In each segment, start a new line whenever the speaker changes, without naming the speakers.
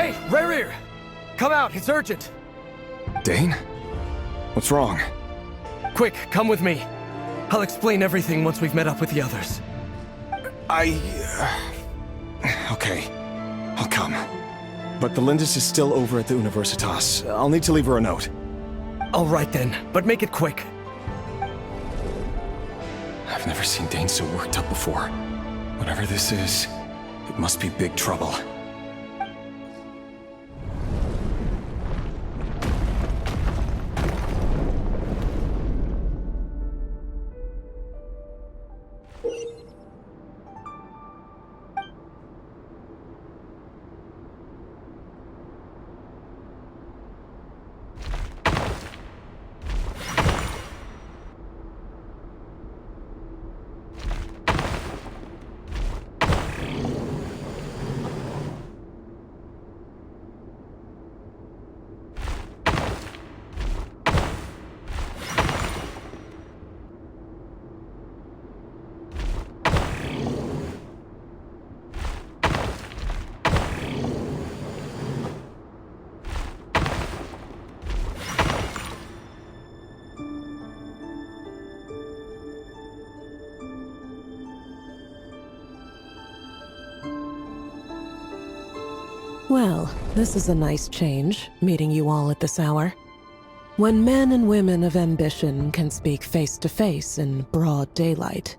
Hey, Rerir! Come out, it's urgent!
Dane? What's wrong?
Quick, come with me. I'll explain everything once we've met up with the others.
Okay. I'll come. But Tholindis is still over at the Universitas. I'll need to leave her a note.
All right then, but make it quick.
I've never seen Dane so worked up before. Whatever this is, it must be big trouble.
Well, this is a nice change, meeting you all at this hour. When men and women of ambition can speak face to face in broad daylight,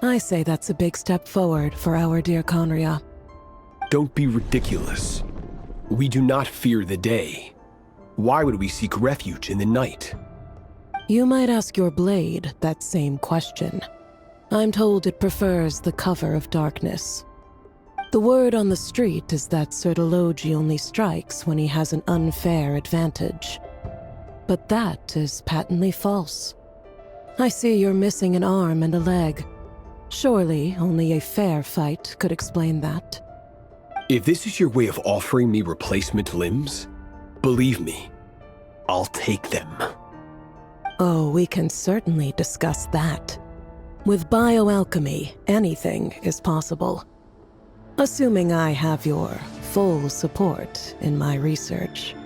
I say that's a big step forward for our dear Khaenri'ah.
Don't be ridiculous. We do not fear the day. Why would we seek refuge in the night?
You might ask your blade that same question. I'm told it prefers the cover of darkness. The word on the street is that Sir Tholindis only strikes when he has an unfair advantage. But that is patently false. I see you're missing an arm and a leg. Surely only a fair fight could explain that.
If this is your way of offering me replacement limbs, believe me, I'll take them.
Oh, we can certainly discuss that. With bioalchemy, anything is possible. Assuming I have your full support in my research.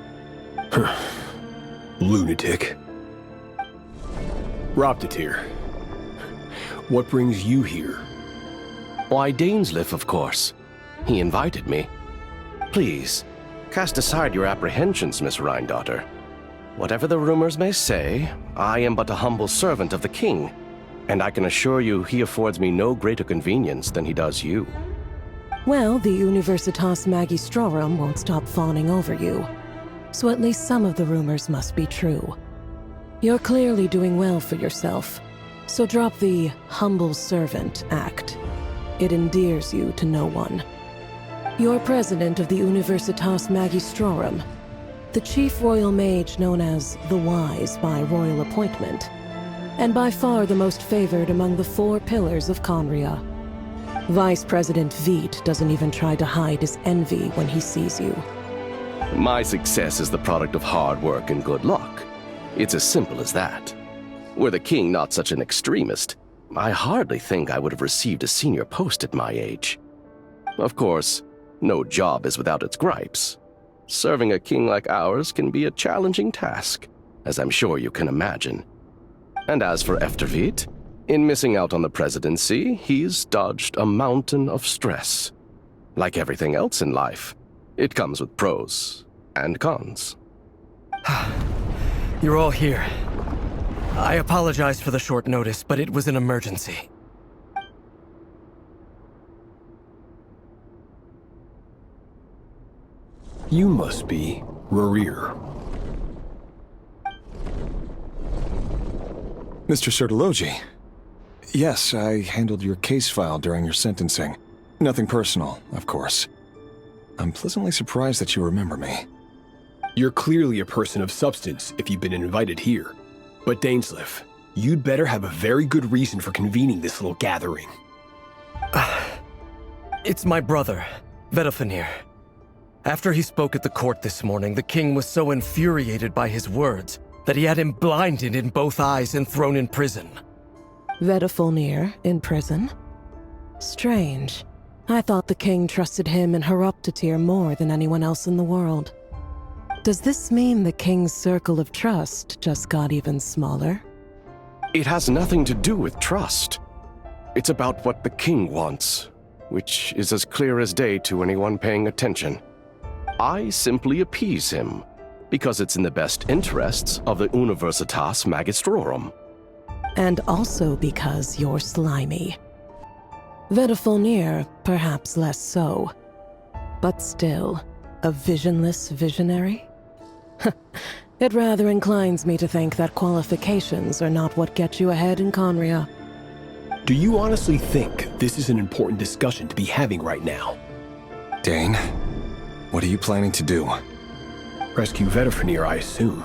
Lunatic. Roptatir, what brings you here?
Why, Dainsleif, of course. He invited me. Please, cast aside your apprehensions, Miss Rhine-daughter. Whatever the rumors may say, I am but a humble servant of the king, and I can assure you he affords me no greater convenience than he does you.
Well, the Universitas Magistrorum won't stop fawning over you, so at least some of the rumors must be true. You're clearly doing well for yourself, so drop the humble servant act. It endears you to no one. You're president of the Universitas Magistrorum, the chief royal mage known as the Wise by royal appointment, and by far the most favored among the 4 pillars of Khaenri'ah. Vice President Veidt doesn't even try to hide his envy when he sees you.
My success is the product of hard work and good luck. It's as simple as that. Were the king not such an extremist, I hardly think I would have received a senior post at my age. Of course, no job is without its gripes. Serving a king like ours can be a challenging task, as I'm sure you can imagine. And as for Veidt, in missing out on the presidency, he's dodged a mountain of stress. Like everything else in life, it comes with pros and cons.
You're all here. I apologize for the short notice, but it was an emergency.
You must be Rerir.
Mr. Sir Tholindis. Yes, I handled your case file during your sentencing. Nothing personal, of course. I'm pleasantly surprised that you remember me.
You're clearly a person of substance if you've been invited here. But Dainsleif, you'd better have a very good reason for convening this little gathering.
It's my brother, Vedofenir. After he spoke at the court this morning, the king was so infuriated by his words that he had him blinded in both eyes and thrown in prison.
Vedofenir in prison? Strange. I thought the king trusted him and Horoptatyr more than anyone else in the world. Does this mean the king's circle of trust just got even smaller?
It has nothing to do with trust. It's about what the king wants, which is as clear as day to anyone paying attention. I simply appease him, because it's in the best interests of the Universitas Magistrorum.
And also because you're slimy. Tholindis, perhaps less so. But still, a visionless visionary? It rather inclines me to think that qualifications are not what get you ahead in Conria.
Do you honestly think this is an important discussion to be having right now?
Dane, what are you planning to do?
Rescue Vedifenir, I assume.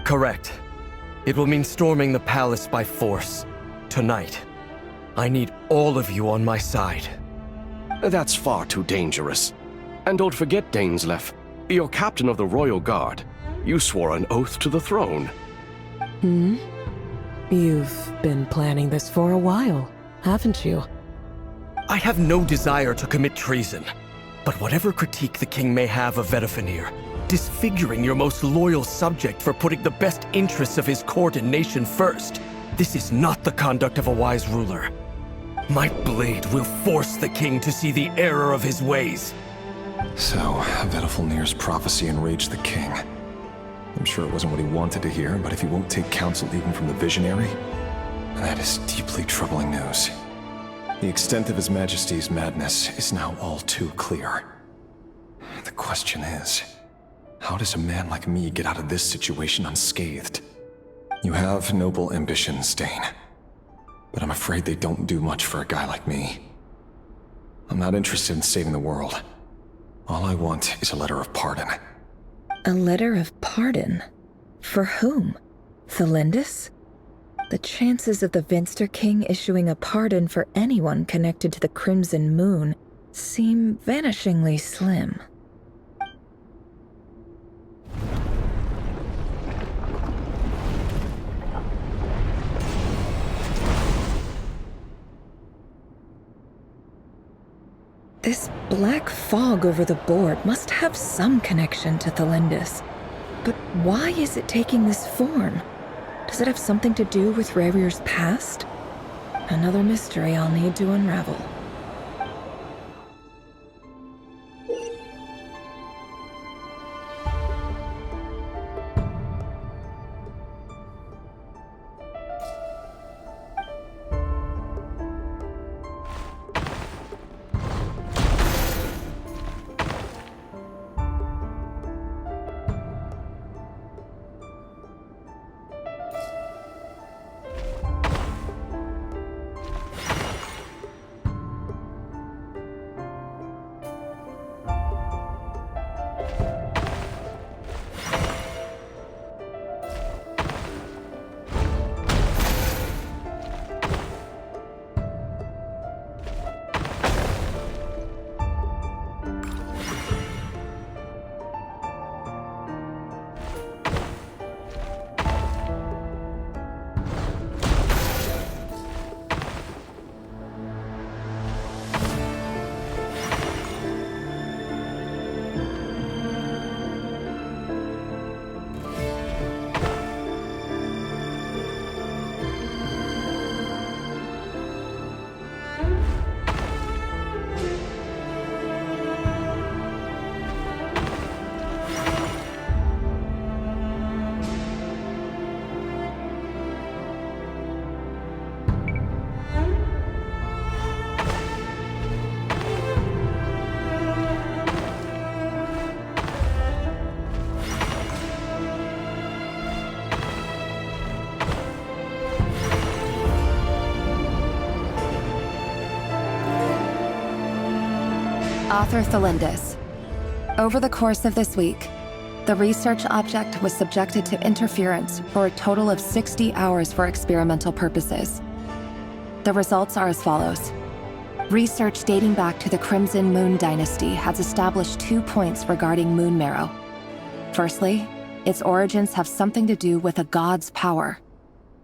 Correct. It will mean storming the palace by force. Tonight. I need all of you on my side.
That's far too dangerous. And don't forget, Dainsleif, you're captain of the Royal Guard. You swore an oath to the throne.
You've been planning this for a while, haven't you?
I have no desire to commit treason. But whatever critique the king may have of Vedifenir, disfiguring your most loyal subject for putting the best interests of his court and nation first, this is not the conduct of a wise ruler. My blade will force the king to see the error of his ways.
So, Vedifenir's prophecy enraged the king. I'm sure it wasn't what he wanted to hear, but if he won't take counsel even from the visionary, that is deeply troubling news. The extent of His Majesty's madness is now all too clear. The question is, how does a man like me get out of this situation unscathed? You have noble ambitions, Dane, but I'm afraid they don't do much for a guy like me. I'm not interested in saving the world. All I want is a letter of pardon.
A letter of pardon? For whom? Tholindis? The chances of the Venster King issuing a pardon for anyone connected to the Crimson Moon seem vanishingly slim. This black fog over the board must have some connection to Tholindis. But why is it taking this form? Does it have something to do with Rerir's past? Another mystery I'll need to unravel.
Author Tholindis. Over the course of this week, the research object was subjected to interference for a total of 60 hours for experimental purposes. The results are as follows. Research dating back to the Crimson Moon Dynasty has established 2 points regarding moon marrow. Firstly, its origins have something to do with a god's power.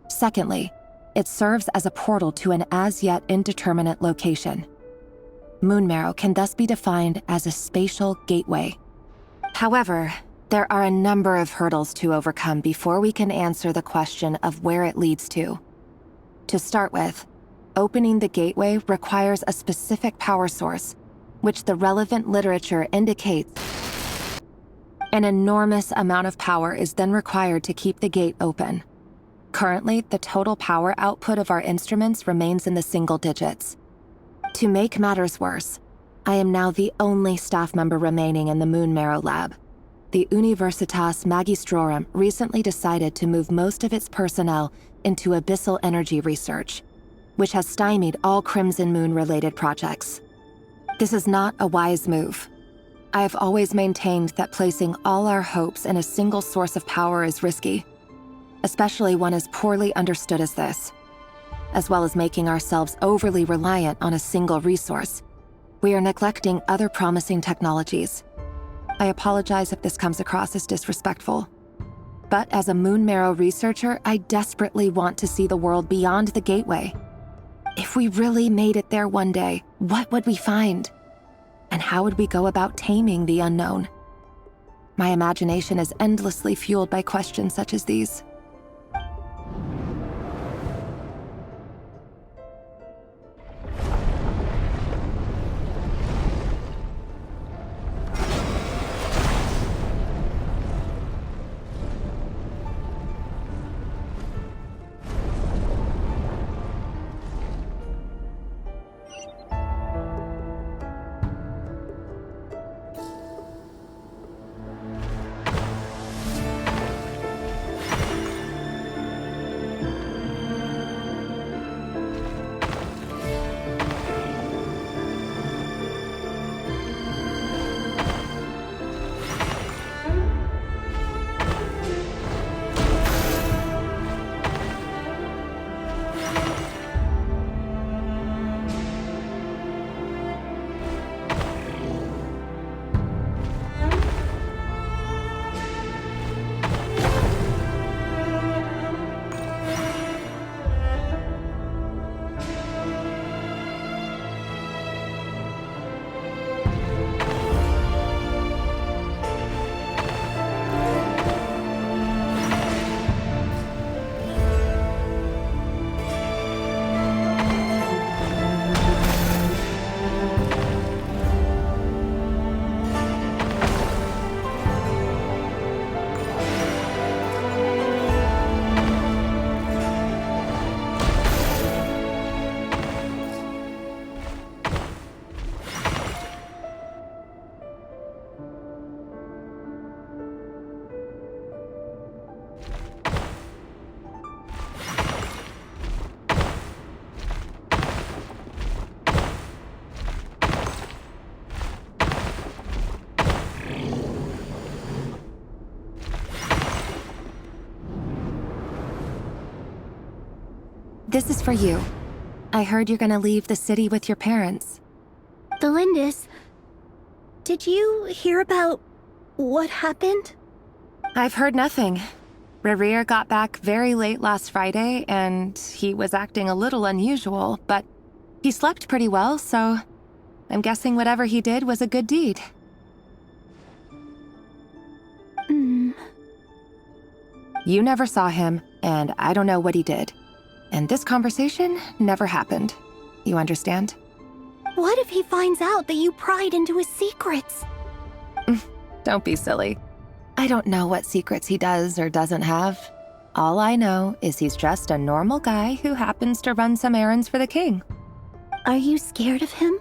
Secondly, it serves as a portal to an as-yet indeterminate location. moon marrow can thus be defined as a spatial gateway. However, there are a number of hurdles to overcome before we can answer the question of where it leads to. To start with, opening the gateway requires a specific power source, which the relevant literature indicates. An enormous amount of power is then required to keep the gate open. Currently, the total power output of our instruments remains in the single digits. To make matters worse, I am now the only staff member remaining in the Moon Marrow lab. The Universitas Magistrorum recently decided to move most of its personnel into abyssal energy research, which has stymied all Crimson Moon-related projects. This is not a wise move. I have always maintained that placing all our hopes in a single source of power is risky, especially one as poorly understood as this. As well as making ourselves overly reliant on a single resource, we are neglecting other promising technologies. I apologize if this comes across as disrespectful. But as a Moon Marrow researcher, I desperately want to see the world beyond the gateway. If we really made it there one day, what would we find? And how would we go about taming the unknown? My imagination is endlessly fueled by questions such as these. This is for you. I heard you're gonna leave the city with your parents.
Tholindis, did you hear about what happened?
I've heard nothing. Rerir got back very late last Friday, and he was acting a little unusual, but he slept pretty well, so I'm guessing whatever he did was a good deed. You never saw him, and I don't know what he did. And this conversation never happened. You understand?
What if he finds out that you pried into his secrets?
Don't be silly. I don't know what secrets he does or doesn't have. All I know is he's just a normal guy who happens to run some errands for the king.
Are you scared of him?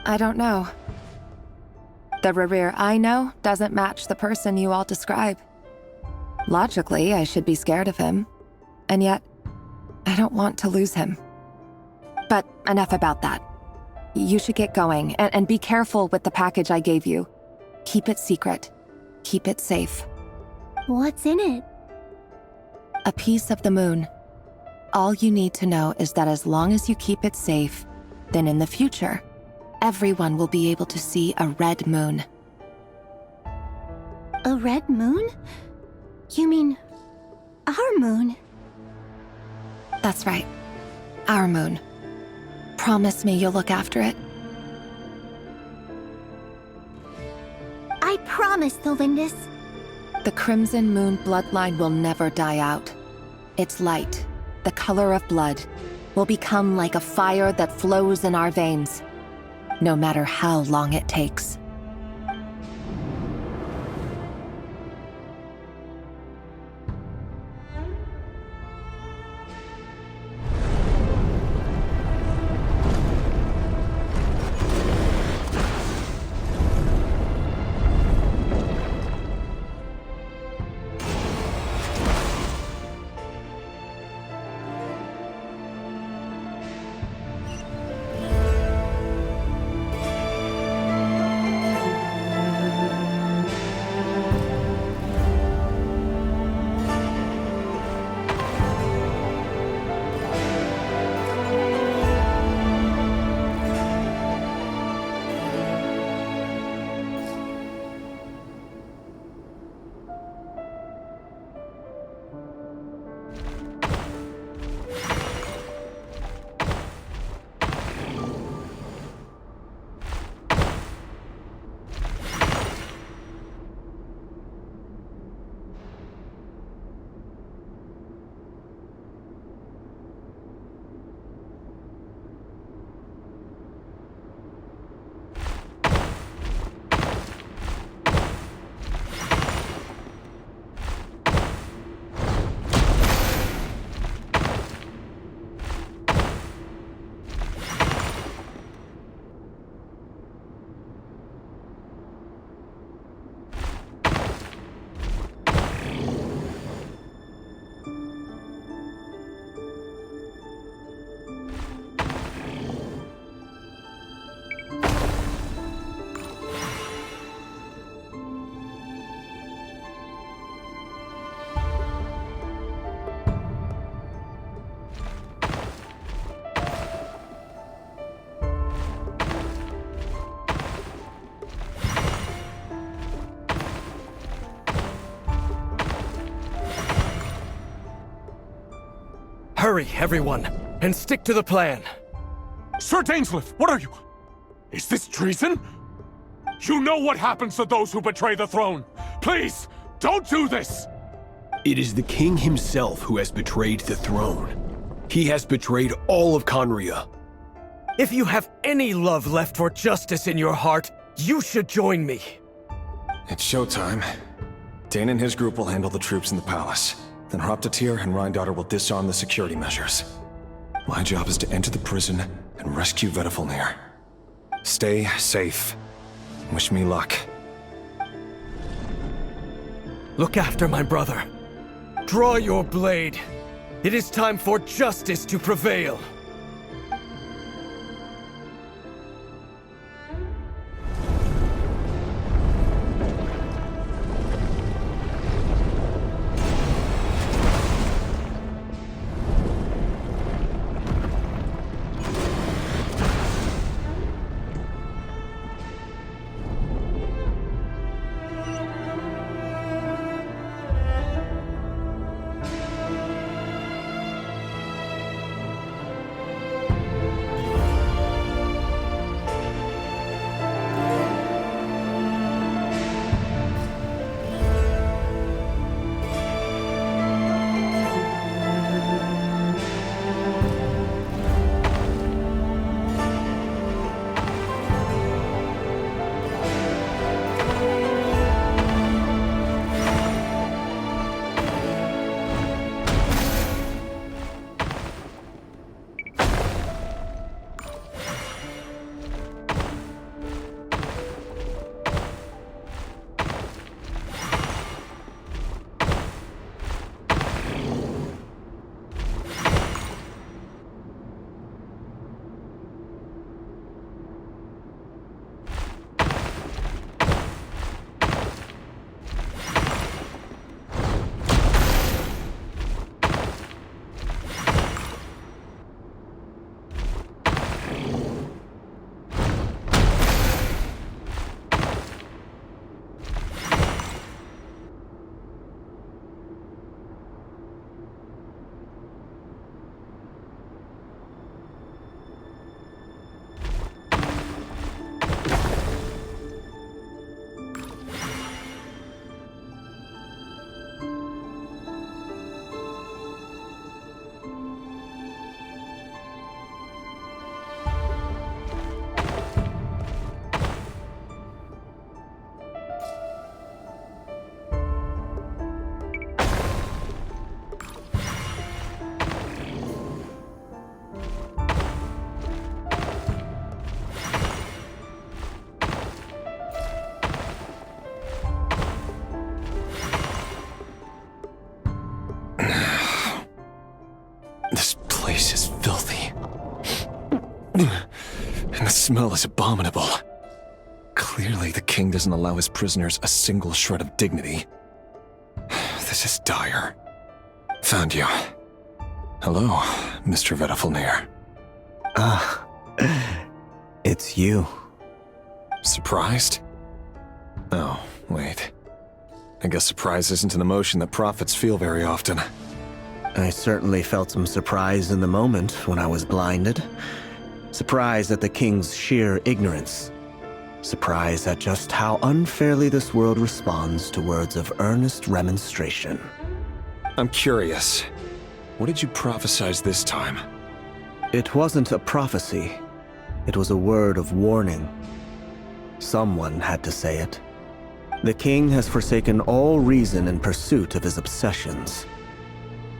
I don't know. The Rerir I know doesn't match the person you all describe. Logically, I should be scared of him. And yet, I don't want to lose him. But enough about that. You should get going, and be careful with the package I gave you. Keep it secret. Keep it safe.
What's in it?
A piece of the moon. All you need to know is that as long as you keep it safe, then in the future, everyone will be able to see a red moon.
A red moon? You mean our moon?
That's right. Our moon. Promise me you'll look after it.
I promise, Tholindis.
The Crimson Moon bloodline will never die out. Its light, the color of blood, will become like a fire that flows in our veins, no matter how long it takes.
Hurry, everyone, and stick to the plan.
Sir Dainsleif, what are you? Is this treason? You know what happens to those who betray the throne. Please, don't do this!
It is the king himself who has betrayed the throne. He has betrayed all of Conria.
If you have any love left for justice in your heart, you should join me.
It's showtime. Dane and his group will handle the troops in the palace. Then Hraptatir and Rheindotter will disarm the security measures. My job is to enter the prison and rescue Vedifalnir. Stay safe. Wish me luck.
Look after my brother. Draw your blade. It is time for justice to prevail.
smell is abominable. Clearly, the king doesn't allow his prisoners a single shred of dignity. This is dire. Found you. Hello, Mr. Vedifalnir.
Ah, it's you.
Surprised? Oh, wait. I guess surprise isn't an emotion that prophets feel very often.
I certainly felt some surprise in the moment when I was blinded. Surprise at the king's sheer ignorance. Surprise at just how unfairly this world responds to words of earnest remonstration.
I'm curious. What did you prophesize this time?
It wasn't a prophecy. It was a word of warning. Someone had to say it. The king has forsaken all reason in pursuit of his obsessions.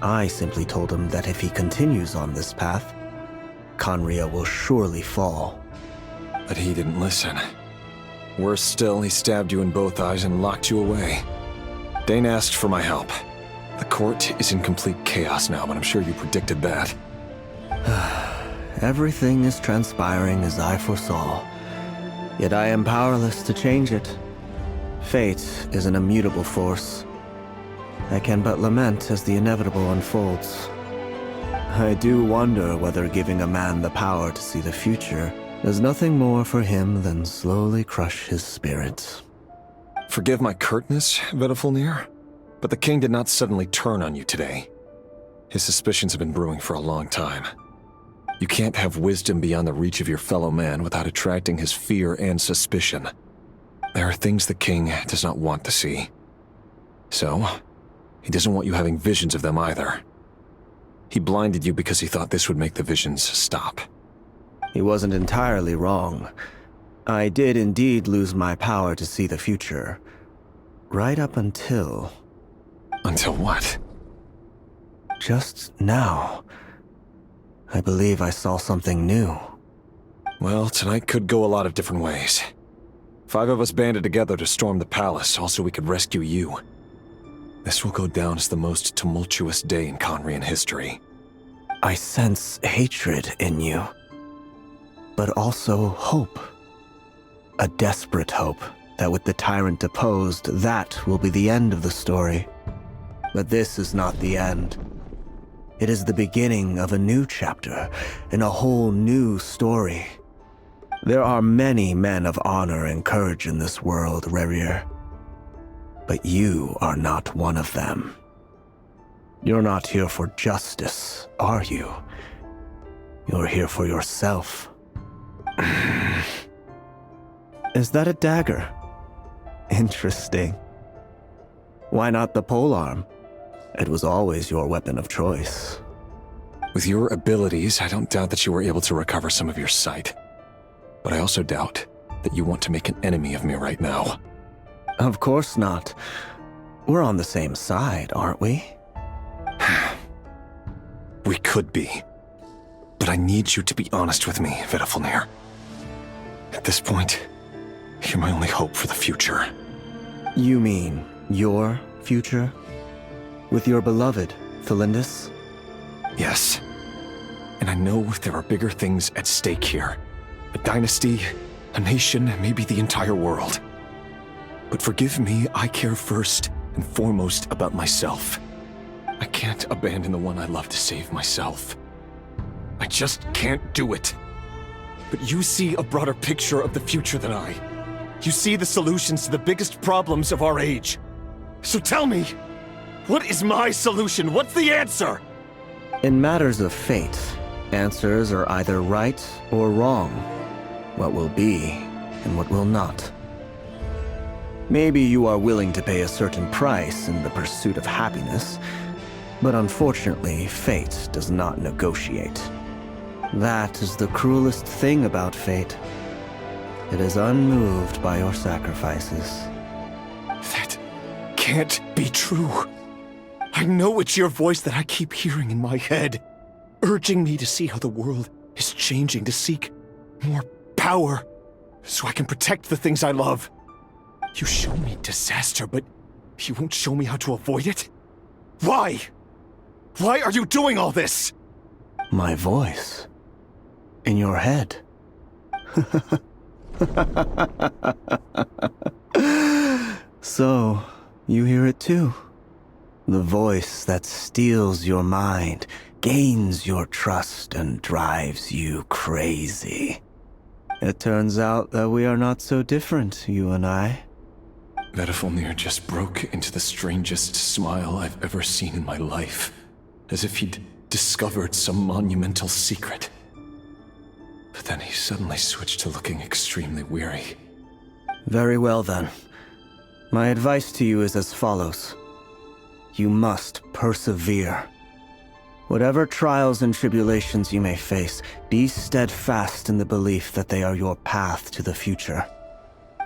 I simply told him that if he continues on this path, Khaenri'ah will surely fall.
But he didn't listen. Worse still, he stabbed you in both eyes and locked you away. Dane asked for my help. The court is in complete chaos now, but I'm sure you predicted that.
Everything is transpiring as I foresaw. Yet I am powerless to change it. Fate is an immutable force. I can but lament as the inevitable unfolds. I do wonder whether giving a man the power to see the future does nothing more for him than slowly crush his spirit.
Forgive my curtness, Vedifalnir, but the king did not suddenly turn on you today. His suspicions have been brewing for a long time. You can't have wisdom beyond the reach of your fellow man without attracting his fear and suspicion. There are things the king does not want to see. So, he doesn't want you having visions of them either. He blinded you because he thought this would make the visions stop.
He wasn't entirely wrong. I did indeed lose my power to see the future. Right up until...
Until what?
Just now. I believe I saw something new.
Well, tonight could go a lot of different ways. 5 of us banded together to storm the palace, all so we could rescue you. This will go down as the most tumultuous day in Khaenri'ah history.
I sense hatred in you. But also hope. A desperate hope that with the tyrant deposed, that will be the end of the story. But this is not the end. It is the beginning of a new chapter, in a whole new story. There are many men of honor and courage in this world, Rerir. But you are not one of them. You're not here for justice, are you? You're here for yourself. Is that a dagger? Interesting. Why not the polearm? It was always your weapon of choice.
With your abilities, I don't doubt that you were able to recover some of your sight. But I also doubt that you want to make an enemy of me right now.
Of course not. We're on the same side, aren't we?
We could be. But I need you to be honest with me, Vedifalnir. At this point, you're my only hope for the future.
You mean your future? With your beloved, Tholindis?
Yes. And I know there are bigger things at stake here. A dynasty, a nation, maybe the entire world. But forgive me, I care first and foremost about myself. I can't abandon the one I love to save myself. I just can't do it. But you see a broader picture of the future than I. You see the solutions to the biggest problems of our age. So tell me, what is my solution? What's the answer?
In matters of fate, answers are either right or wrong. What will be and what will not. Maybe you are willing to pay a certain price in the pursuit of happiness, but unfortunately, fate does not negotiate. That is the cruelest thing about fate. It is unmoved by your sacrifices.
That can't be true. I know it's your voice that I keep hearing in my head, urging me to see how the world is changing, to seek more power, so I can protect the things I love. You show me disaster, but you won't show me how to avoid it? Why? Why are you doing all this?
My voice? In your head? So, you hear it too? The voice that steals your mind, gains your trust, and drives you crazy. It turns out that we are not so different, you and I.
Vedifalnir just broke into the strangest smile I've ever seen in my life, as if he'd discovered some monumental secret. But then he suddenly switched to looking extremely weary.
Very well then. My advice to you is as follows. You must persevere. Whatever trials and tribulations you may face, be steadfast in the belief that they are your path to the future.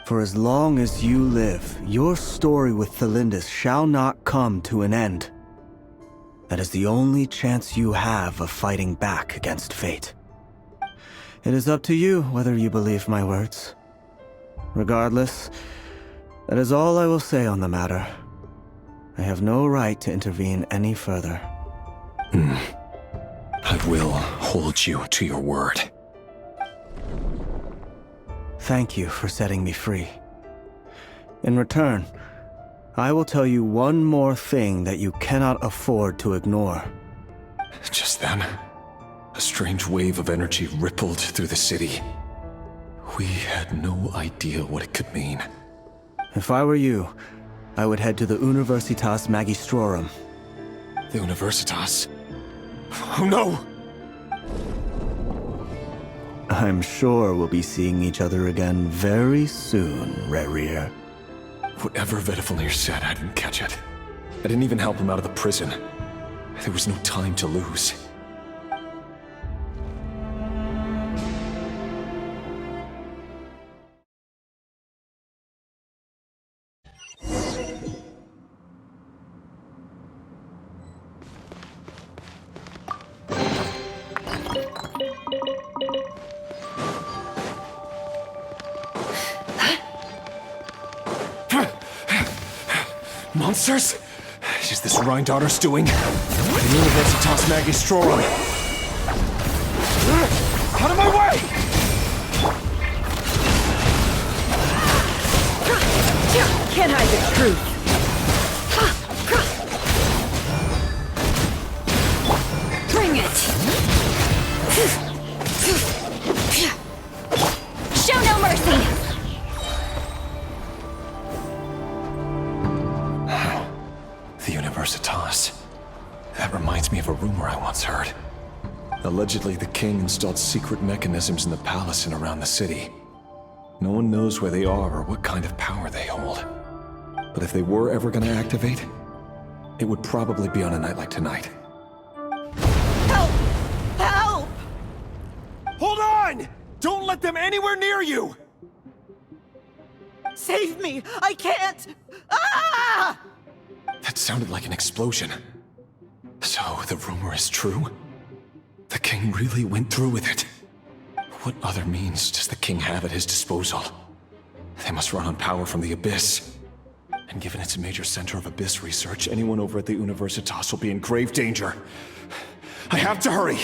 For as long as you live, your story with Tholindis shall not come to an end. That is the only chance you have of fighting back against fate. It is up to you whether you believe my words. Regardless, that is all I will say on the matter. I have no right to intervene any further.
I will hold you to your word.
Thank you for setting me free. In return, I will tell you one more thing that you cannot afford to ignore.
Just then, a strange wave of energy rippled through the city. We had no idea what it could mean.
If I were you, I would head to the Universitas Magistrorum.
The Universitas? Oh no!
I'm sure we'll be seeing each other again very soon, Rerir.
Whatever Vedifalnir said, I didn't catch it. I didn't even help him out of the prison. There was no time to lose. Monsters? Is this Rheindarter's doing? The Universitas Magistrorum! Out of my way!
Can't hide the truth.
Bring it! Show no mercy!
The Universitas. That reminds me of a rumor I once heard. Allegedly, the king installed secret mechanisms in the palace and around the city. No one knows where they are or what kind of power they hold. But if they were ever going to activate, it would probably be on a night like tonight.
Help! Help!
Hold on! Don't let them anywhere near you!
Save me! I can't! Ah!
That sounded like an explosion. So, the rumor is true? The king really went through with it? What other means does the king have at his disposal? They must run on power from the Abyss. And given it's a major center of Abyss research, anyone over at the Universitas will be in grave danger. I have to hurry!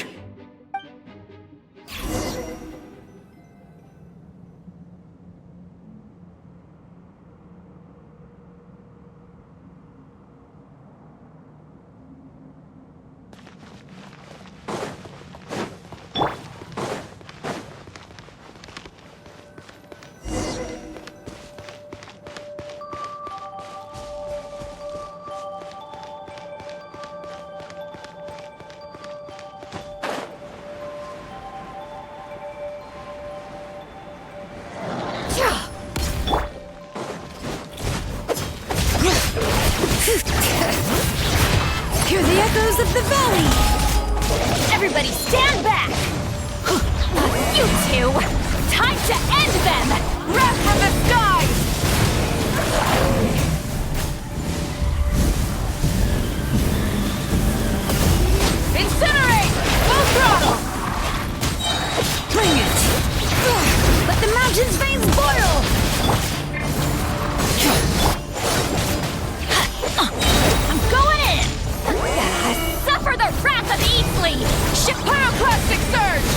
Hear the echoes of the valley! Everybody stand back! You two! Time to end them! Wrath from the skies! Incinerate! Full throttle! Bring it! Let the mountain's veins boil! I'm going in! Suffer the wrath of Eastleigh! Ship pyroclastic surge!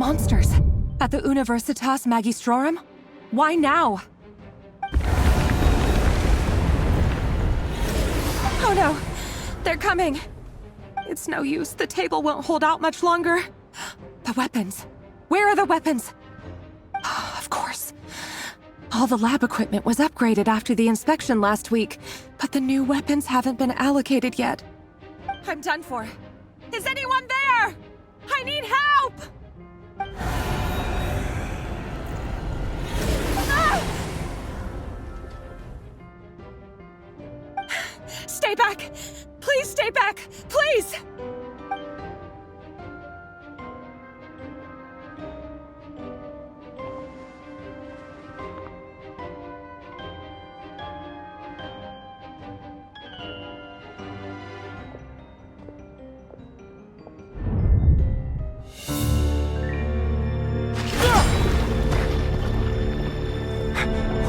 monsters. At the Universitas Magistrorum? Why now? Oh no! They're coming! It's no use. The table won't hold out much longer. The weapons. Where are the weapons? Of course. All the lab equipment was upgraded after the inspection last week, but the new weapons haven't been allocated yet. I'm done for. Is anyone there? I need help! Ah! Stay back! Please stay back! Please!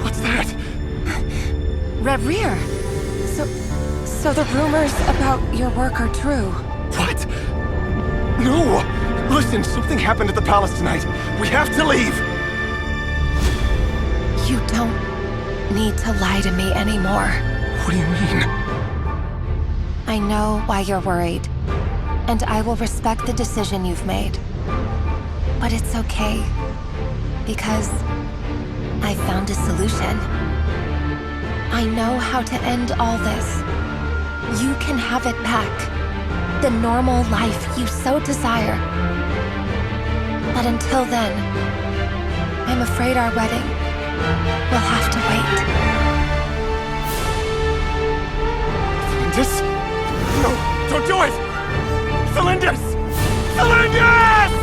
What's that?
Rerir! So the rumors about your work are true.
What? No! Listen, something happened at the palace tonight. We have to leave!
You don't need to lie to me anymore.
What do you mean?
I know why you're worried, and I will respect the decision you've made. But it's okay, because I found a solution. I know how to end all this. You can have it back. The normal life you so desire. But until then, I'm afraid our wedding will have to wait.
Tholindis? No, don't do it! Tholindis! Tholindis!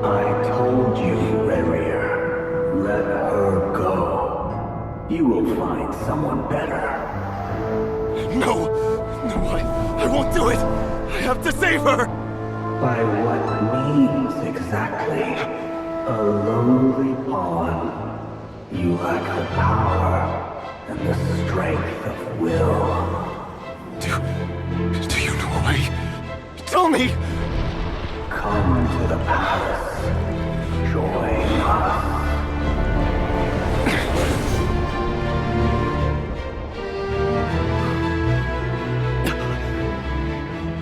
I told you, Rerir. Let her go. You will find someone better.
No! No, I won't do it! I have to save her!
By what means exactly? A lowly pawn. You lack the power and the strength of will.
Do you know a way? Tell me!
Come to the palace. Join us.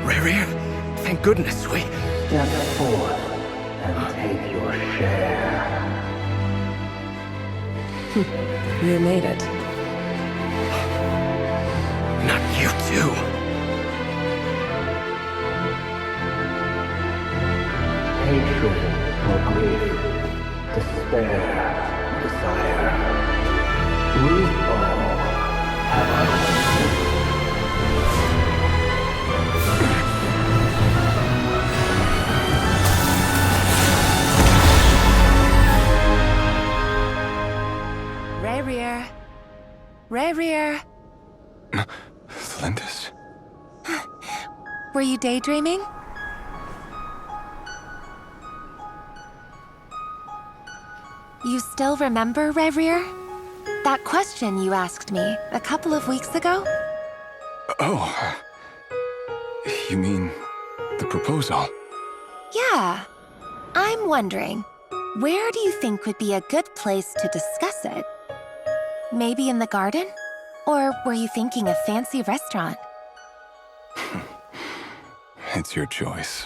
Rerir, thank goodness we...
Step forth and take your share.
You made it.
Not you too.
Hatred or grief, despair, desire. We all have our own.
Rerir. Rerir.
Tholindis?
Were you daydreaming? You still remember, Rerir? That question you asked me a couple of weeks ago?
Oh. You mean the proposal?
Yeah. I'm wondering, where do you think would be a good place to discuss it? Maybe in the garden? Or were you thinking a fancy restaurant?
It's your choice.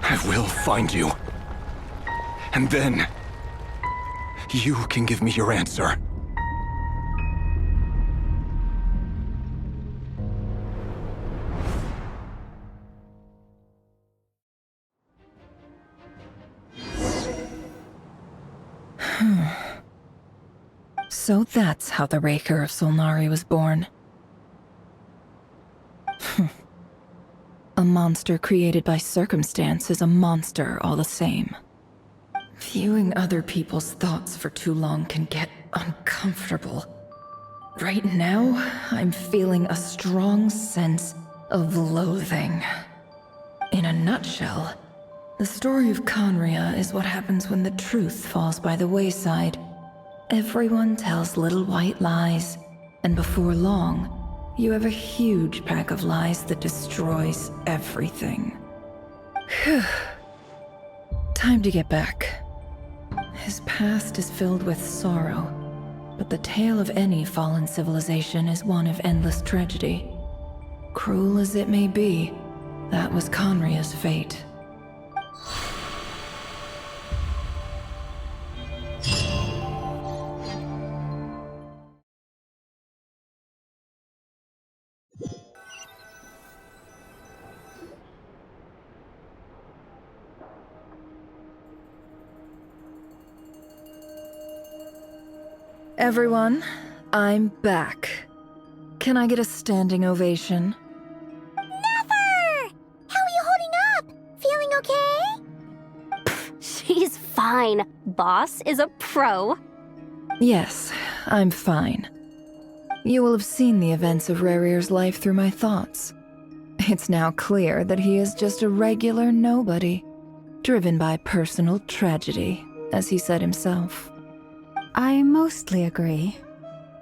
I will find you. And then, you can give me your answer.
So that's how the Raker of Solnari was born. A monster created by circumstance is a monster all the same. Viewing other people's thoughts for too long can get uncomfortable. Right now, I'm feeling a strong sense of loathing. In a nutshell, the story of Conria is what happens when the truth falls by the wayside. Everyone tells little white lies, and before long, you have a huge pack of lies that destroys everything. Whew. Time to get back. His past is filled with sorrow, but the tale of any fallen civilization is one of endless tragedy. Cruel as it may be, that was Conria's fate. Everyone, I'm back. Can I get a standing ovation?
Never! How are you holding up? Feeling okay? She's fine. Boss is a pro.
Yes, I'm fine. You will have seen the events of Rerir's life through my thoughts. It's now clear that he is just a regular nobody, driven by personal tragedy, as he said himself.
I mostly agree.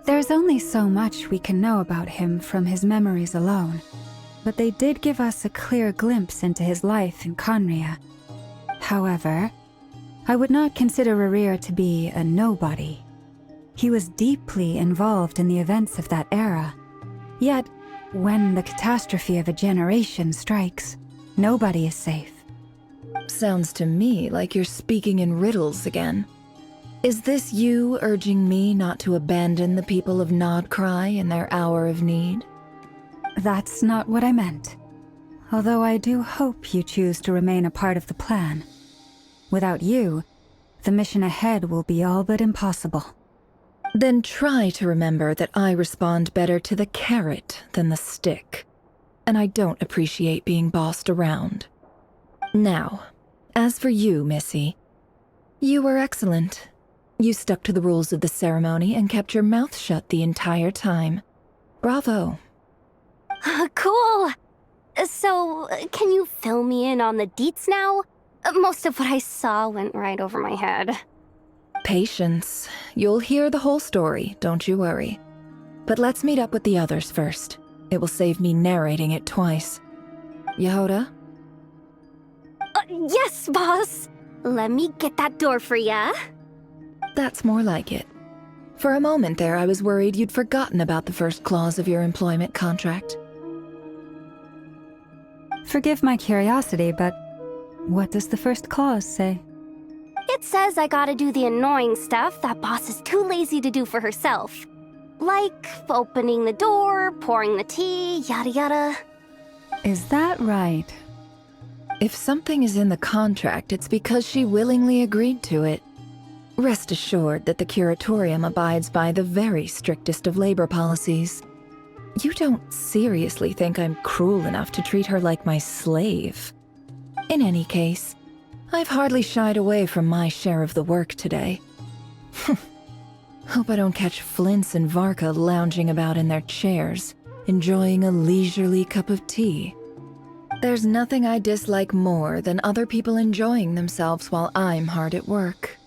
There's only so much we can know about him from his memories alone, but they did give us a clear glimpse into his life in Conria. However, I would not consider Rerir to be a nobody. He was deeply involved in the events of that era. Yet, when the catastrophe of a generation strikes, nobody is safe.
Sounds to me like you're speaking in riddles again. Is this you urging me not to abandon the people of Nodcry in their hour of need?
That's not what I meant. Although I do hope you choose to remain a part of the plan. Without you, the mission ahead will be all but impossible.
Then try to remember that I respond better to the carrot than the stick. And I don't appreciate being bossed around. Now, as for you, Missy, you were excellent. You stuck to the rules of the ceremony and kept your mouth shut the entire time. Bravo.
Cool. So, can you fill me in on the deets now? Most of what I saw went right over my head.
Patience. You'll hear the whole story, don't you worry. But let's meet up with the others first. It will save me narrating it twice. Yehoda?
Yes, boss. Let me get that door for ya.
That's more like it. For a moment there, I was worried you'd forgotten about the first clause of your employment contract.
Forgive my curiosity, but what does the first clause say?
It says I gotta do the annoying stuff that boss is too lazy to do for herself. Like opening the door, pouring the tea, yada yada.
Is that right?
If something is in the contract, it's because she willingly agreed to it. Rest assured that the Curatorium abides by the very strictest of labor policies. You don't seriously think I'm cruel enough to treat her like my slave. In any case, I've hardly shied away from my share of the work today. Hope I don't catch Flintz and Varka lounging about in their chairs, enjoying a leisurely cup of tea. There's nothing I dislike more than other people enjoying themselves while I'm hard at work.